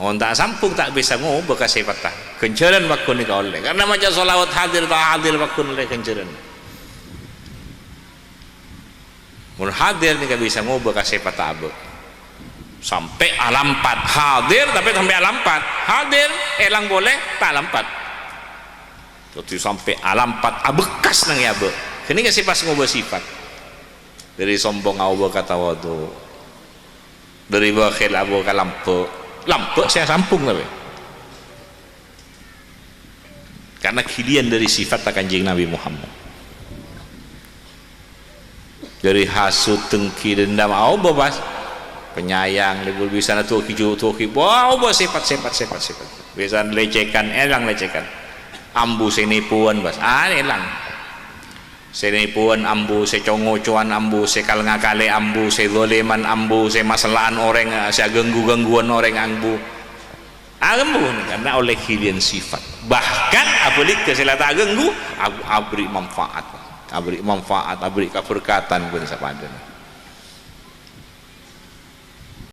orang tak sampung tak bisa ngubah kasih patah kenceran wakun ni oleh karena macam solawat hadir tak hadir wakun oleh kenceran mun hadir ni bisa ngubah kasih patah abu sampai alam 4 hadir tapi sampai alam 4 hadir elang boleh tak alam 4 jadi sampai alam 4 abekas nang ya abu kini kasih pas ngubah sifat dari sombong abu kata wadu dari bakhil abu ke lampu saya sampung tapi karena kilian dari sifat kanjeng Nabi Muhammad dari hasut dengki dendam bebas penyayang libur bisa na tuki wow sifat bisa lecehkan elang lecehkan ambu senipuan bas elang senipuan ambu secongocuan ambu sekal ngakale ambu sedoleman ambu semasalahan orang seganggu-gangguan orang ambu karena oleh kalian sifat bahkan apabila keselatan ganggu abri manfaat abri keberkatan pun sepadan